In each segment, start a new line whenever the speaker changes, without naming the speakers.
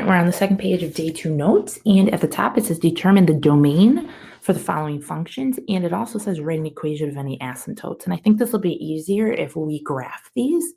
right, we're on the second page of day 2 notes, and at the top it says determine the domain for the following functions, and it also says write an equation of any asymptotes. And I think this will be easier if we graph these.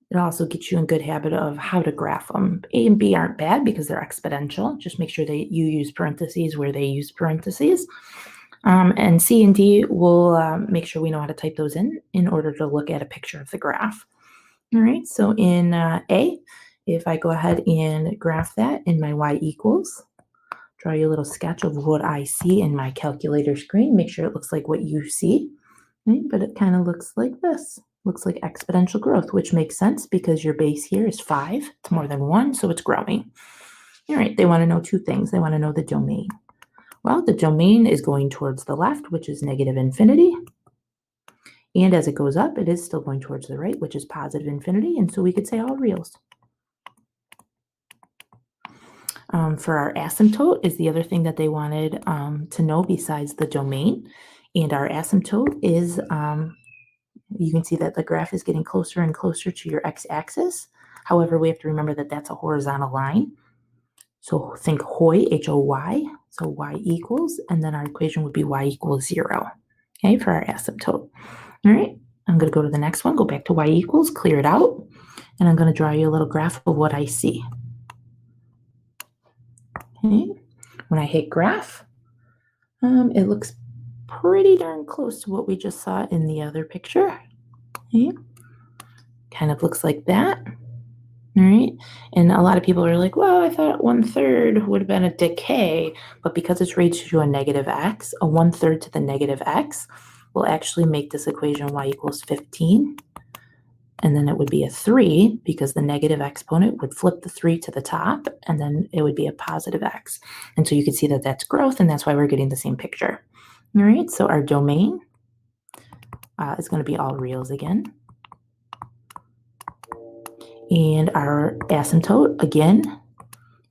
It also gets you in good habit of how to graph them. A and B aren't bad because they're exponential. Just make sure that you use parentheses where they use parentheses. And C and D, we'll make sure we know how to type those in order to look at a picture of the graph. All right, so in A, if I go ahead and graph that in my y equals, draw you a little sketch of what I see in my calculator screen. Make sure it looks like what you see, right? But it kind of looks like this. Looks like exponential growth, which makes sense because your base here is 5. It's more than 1, so it's growing. All right, they want to know two things. They want to know the domain. Well, the domain is going towards the left, which is negative infinity. And as it goes up, it is still going towards the right, which is positive infinity. And so we could say all reals. For our asymptote is the other thing that they wanted to know besides the domain. And our asymptote is, you can see that the graph is getting closer and closer to your x-axis. However, we have to remember that that's a horizontal line. So think HOY, H-O-Y, so y equals, and then our equation would be y equals 0, okay, for our asymptote. All right, I'm going to go to the next one, go back to y equals, clear it out, and I'm going to draw you a little graph of what I see. Okay. When I hit graph, it looks pretty darn close to what we just saw in the other picture. Okay. Kind of looks like that. All right. And a lot of people are like, well, I thought 1/3 would have been a decay, but because it's raised to a negative x, a 1/3 to the negative x will actually make this equation y equals 15. And then it would be a 3 because the negative exponent would flip the 3 to the top, and then it would be a positive x. And so you can see that that's growth, and that's why we're getting the same picture. All right, so our domain is going to be all reals again. And our asymptote, again,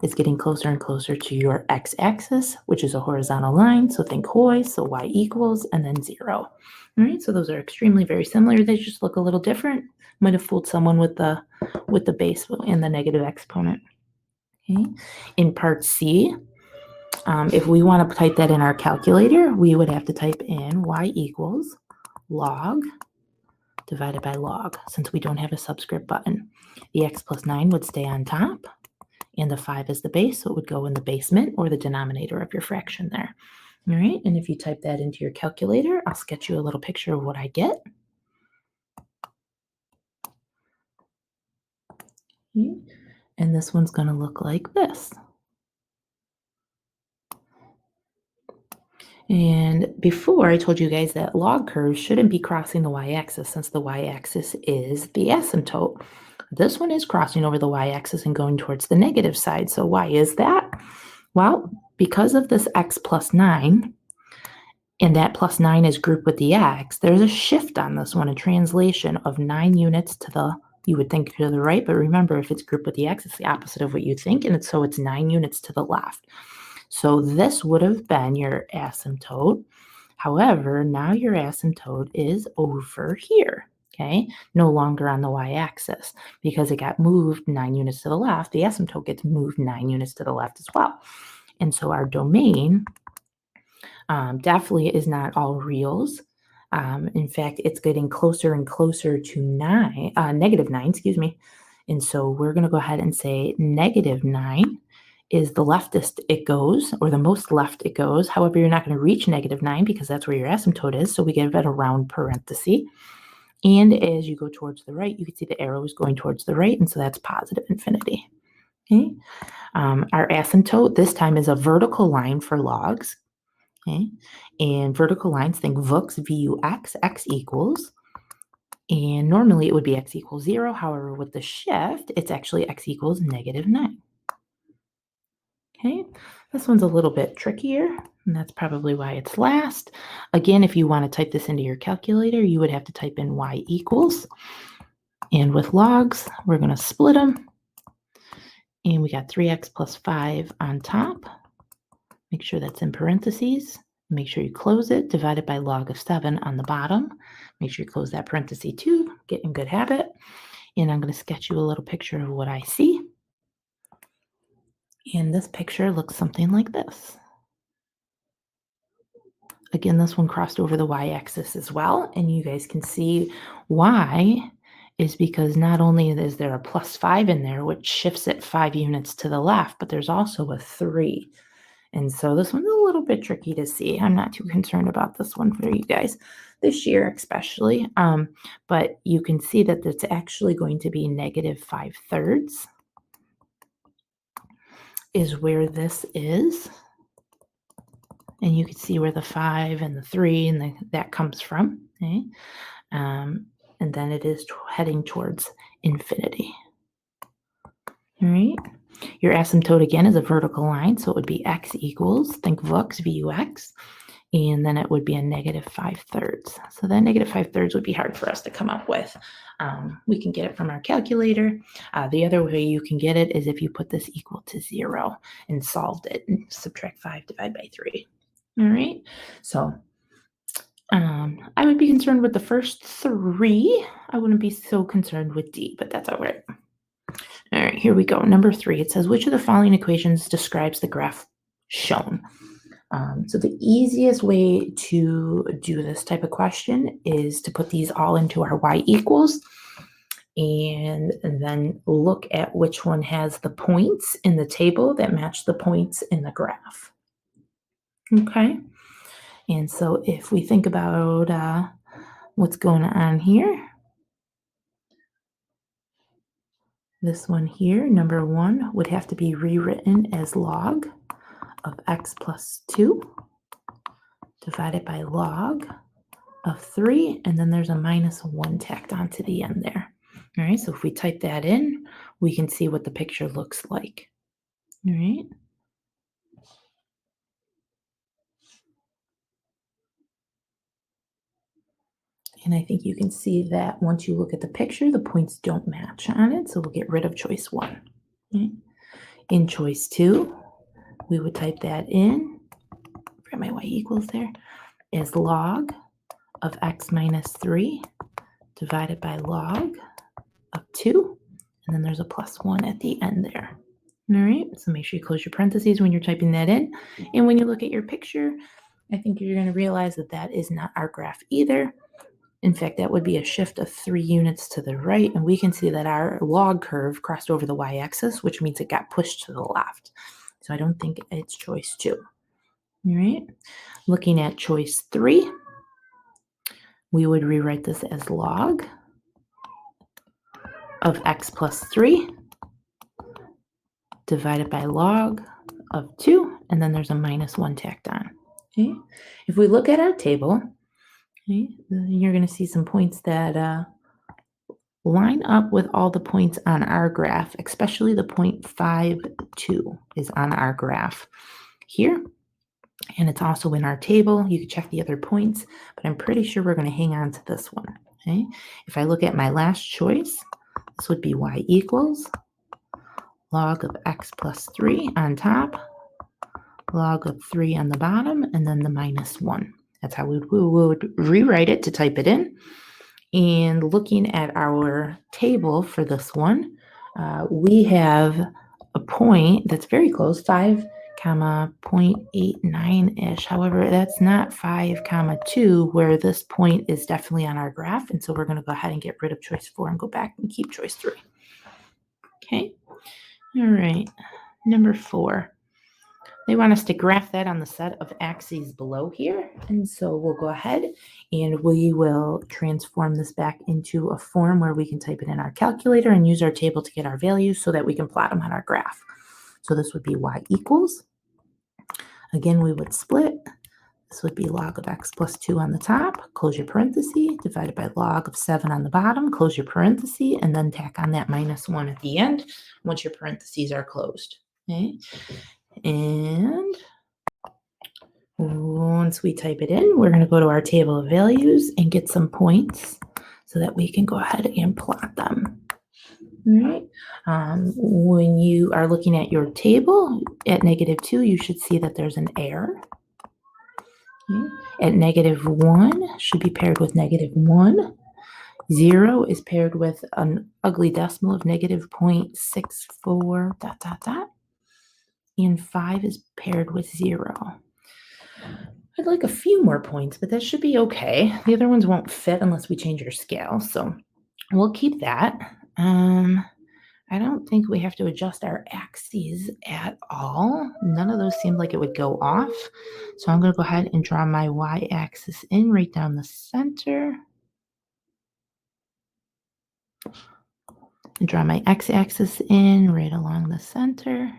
is getting closer and closer to your x-axis, which is a horizontal line. So think HOY, so y equals, and then 0. All right, so those are extremely very similar. They just look a little different. Might have fooled someone with the base and the negative exponent. Okay. In part C, if we want to type that in our calculator, we would have to type in y equals log divided by log, since we don't have a subscript button. The x plus 9 would stay on top, and the 5 is the base, so it would go in the basement or the denominator of your fraction there. All right, and if you type that into your calculator, I'll sketch you a little picture of what I get. Okay. And this one's going to look like this. And before I told you guys that log curves shouldn't be crossing the y-axis since the y-axis is the asymptote. This one is crossing over the y-axis and going towards the negative side. So why is that? Well, because of this x plus 9, and that plus 9 is grouped with the x, there's a shift on this one, a translation of 9 units to the, you would think to the right, but remember if it's grouped with the x, it's the opposite of what you think, and so it's 9 units to the left. So this would have been your asymptote. However, now your asymptote is over here, okay? No longer on the y-axis because it got moved 9 units to the left. The asymptote gets moved 9 units to the left as well. And so our domain definitely is not all reals. In fact, it's getting closer and closer to negative 9, excuse me. And so we're going to go ahead and say negative 9 is the leftest it goes, or the most left it goes. However, you're not going to reach negative 9 because that's where your asymptote is. So we give it a round parenthesis. And as you go towards the right, you can see the arrow is going towards the right. And so that's positive infinity. Okay. Our asymptote this time is a vertical line for logs. Okay. And vertical lines, think VUX, V-U-X, x equals. And normally it would be x equals 0. However, with the shift, it's actually x equals negative 9. Okay, this one's a little bit trickier, and that's probably why it's last. Again, if you want to type this into your calculator, you would have to type in y equals. And with logs, we're going to split them. And we got 3x plus 5 on top. Make sure that's in parentheses. Make sure you close it, divided by log of 7 on the bottom. Make sure you close that parenthesis too. Get in good habit. And I'm going to sketch you a little picture of what I see. And this picture looks something like this. Again, this one crossed over the y-axis as well, and you guys can see why is because not only is there a +5 in there, which shifts it 5 units to the left, but there's also a 3. And so this one's a little bit tricky to see. I'm not too concerned about this one for you guys this year, especially. But you can see that it's actually going to be -5/3 is where this is. And you can see where the 5 and the 3 and that comes from. Okay? And then it is heading towards infinity. All right. Your asymptote again is a vertical line, so it would be x equals, think Vux, Vux, and then it would be a -5/3. So that -5/3 would be hard for us to come up with. We can get it from our calculator. The other way you can get it is if you put this equal to 0 and solved it and subtract 5 divided by 3. All right. So I would be concerned with the first 3. I wouldn't be so concerned with D, but that's all right. All right, here we go. Number 3, it says, which of the following equations describes the graph shown? So the easiest way to do this type of question is to put these all into our y equals and then look at which one has the points in the table that match the points in the graph. Okay, and so if we think about what's going on here, this one here, number 1, would have to be rewritten as log of x plus 2 divided by log of 3, and then there's a -1 tacked onto the end there. All right, so if we type that in, we can see what the picture looks like. All right. And I think you can see that once you look at the picture, the points don't match on it, so we'll get rid of choice 1. Okay. In choice 2, we would type that in, for my y equals there, as log of x minus 3 divided by log of 2, and then there's a +1 at the end there. All right, so make sure you close your parentheses when you're typing that in. And when you look at your picture, I think you're going to realize that that is not our graph either. In fact, that would be a shift of 3 units to the right, and we can see that our log curve crossed over the y-axis, which means it got pushed to the left. So I don't think it's choice 2. All right, looking at choice 3, we would rewrite this as log of x plus 3 divided by log of 2, and then there's a -1 tacked on. Okay, if we look at our table, okay, you're going to see some points that line up with all the points on our graph, especially the point 5, 2 is on our graph here. And it's also in our table. You can check the other points, but I'm pretty sure we're going to hang on to this one. Okay, if I look at my last choice, this would be y equals log of x plus 3 on top, log of 3 on the bottom, and then the -1. That's how we would rewrite it to type it in. And looking at our table for this one, we have a point that's very close, 5, 0.89-ish. However, that's not 5, 2, where this point is definitely on our graph. And so we're going to go ahead and get rid of choice 4 and go back and keep choice 3. Okay. All right. Number 4. They want us to graph that on the set of axes below here. And so we'll go ahead and we will transform this back into a form where we can type it in our calculator and use our table to get our values so that we can plot them on our graph. So this would be y equals. Again, we would split. This would be log of x plus 2 on the top, close your parenthesis, divided by log of 7 on the bottom, close your parenthesis, and then tack on that -1 at the end once your parentheses are closed. Okay. And once we type it in, we're going to go to our table of values and get some points so that we can go ahead and plot them. All right. When you are looking at your table at -2, you should see that there's an error. Okay. At -1 should be paired with -1. 0 is paired with an ugly decimal of -0.64, ... and 5 is paired with 0. I'd like a few more points, but that should be okay. The other ones won't fit unless we change our scale, so we'll keep that. I don't think we have to adjust our axes at all. None of those seemed like it would go off. So I'm going to go ahead and draw my y-axis in right down the center. And draw my x-axis in right along the center.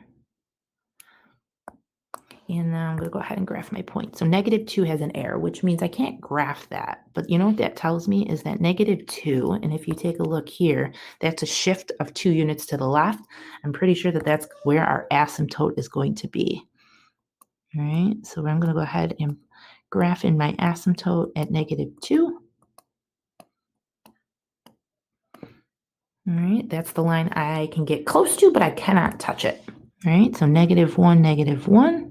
And now I'm going to go ahead and graph my point. So -2 has an error, which means I can't graph that. But you know what that tells me is that -2, and if you take a look here, that's a shift of 2 units to the left. I'm pretty sure that that's where our asymptote is going to be. All right, so I'm going to go ahead and graph in my asymptote at -2. All right, that's the line I can get close to, but I cannot touch it. All right, so -1, -1.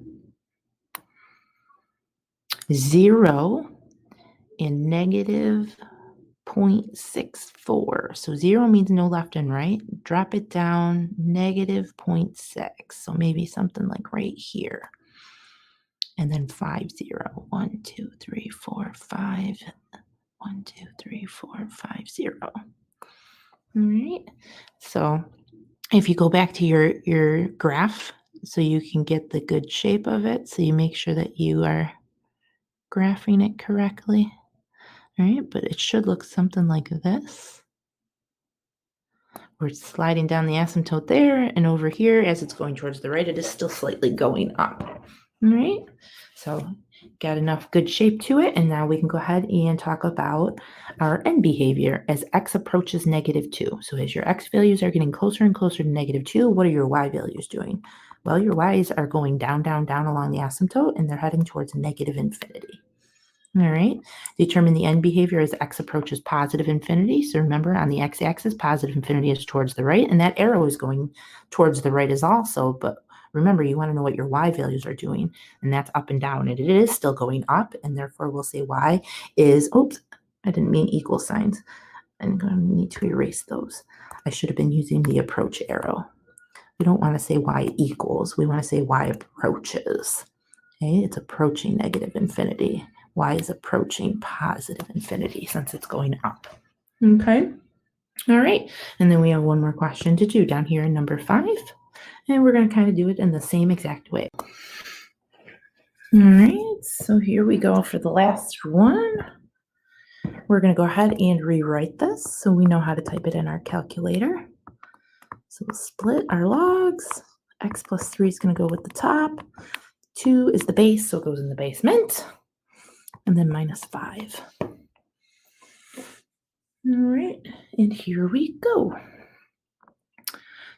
0 and -0.64. So 0 means no left and right. Drop it down, -0.6. So maybe something like right here. And then 5, 0. 1, 2, 3, 4, 5. 1, 2, 3, 4, 5, 0. All right. So if you go back to your graph so you can get the good shape of it, so you make sure that you are graphing it correctly. All right, but it should look something like this. We're sliding down the asymptote there, and over here, as it's going towards the right, it is still slightly going up. All right, so got enough good shape to it, and now we can go ahead and talk about our end behavior as x approaches -2. So as your x values are getting closer and closer to -2, what are your y values doing? Well, your y's are going down, down, down along the asymptote, and they're heading towards -infinity. All right. Determine the end behavior as x approaches positive infinity. So remember, on the x-axis, positive infinity is towards the right, and that arrow is going towards the right as also. But remember, you want to know what your y values are doing, and that's up and down. And it is still going up, and therefore we'll say y is, oops, I didn't mean equal signs. I'm going to need to erase those. I should have been using the approach arrow. We don't want to say y equals. We want to say y approaches. Okay, it's approaching -infinity. Y is approaching positive infinity since it's going up. Okay. All right. And then we have one more question to do down here in number 5. And we're going to kind of do it in the same exact way. All right. So here we go for the last one. We're going to go ahead and rewrite this so we know how to type it in our calculator. So we'll split our logs. X plus 3 is going to go with the top. 2 is the base, so it goes in the basement. And then -5. All right, and here we go.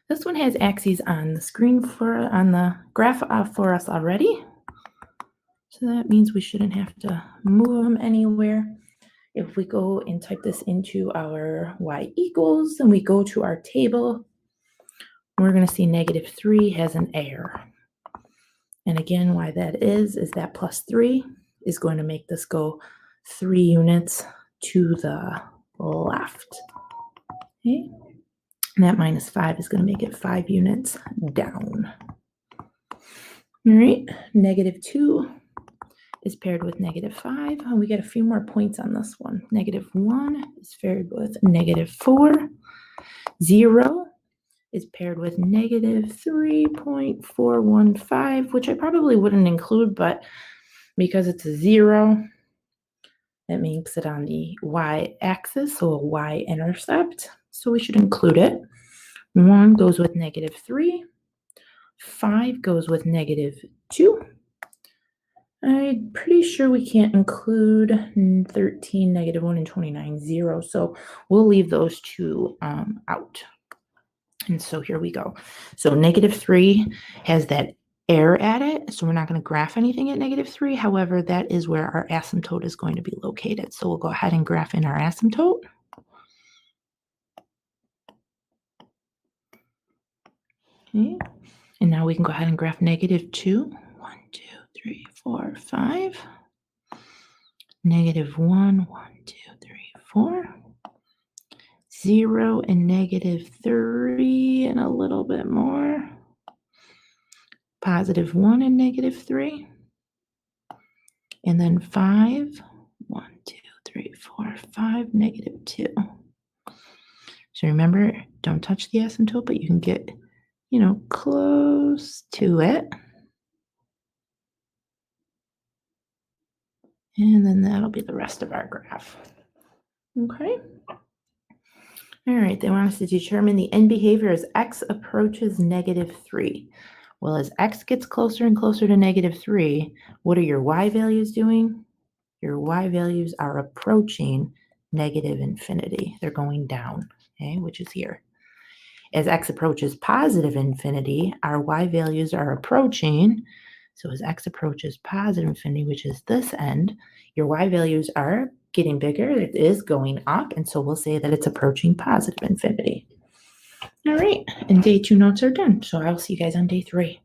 This one has axes on the screen on the graph for us already. So that means we shouldn't have to move them anywhere. If we go and type this into our y equals and we go to our table, we're going to see -3 has an error. And again, why that is that +3 is going to make this go 3 units to the left. Okay. And that -5 is going to make it 5 units down. All right, -2 is paired with -5. And we get a few more points on this one. -1 is paired with -4. 0 is paired with -3.415, which I probably wouldn't include, but because it's a 0, that makes it on the y-axis, so a y-intercept. So we should include it. 1 goes with -3. 5 goes with -2. I'm pretty sure we can't include 13, -1, and 29, 0. So we'll leave those two out. And so here we go. So -3 has that error at it. So we're not going to graph anything at -3. However, that is where our asymptote is going to be located. So we'll go ahead and graph in our asymptote. Okay. And now we can go ahead and graph -2. 1, 2, 3, 4, 5. -1, 1, 2, 3, 4. 0 and -3 and a little bit more. positive 1 and negative 3. And then 5, 1, 2, 3, 4, 5, negative 2. So remember, don't touch the asymptote, but you can get, close to it. And then that'll be the rest of our graph. Okay. All right, they want us to determine the end behavior as x approaches negative 3. Well, as x gets closer and closer to negative 3, what are your y values doing? Your y values are approaching negative infinity. They're going down, okay, which is here. As x approaches positive infinity, our y values are approaching. So as x approaches positive infinity, which is this end, your y values are getting bigger. It is going up. And so we'll say that it's approaching positive infinity. All right. And day 2 notes are done. So I'll see you guys on day 3.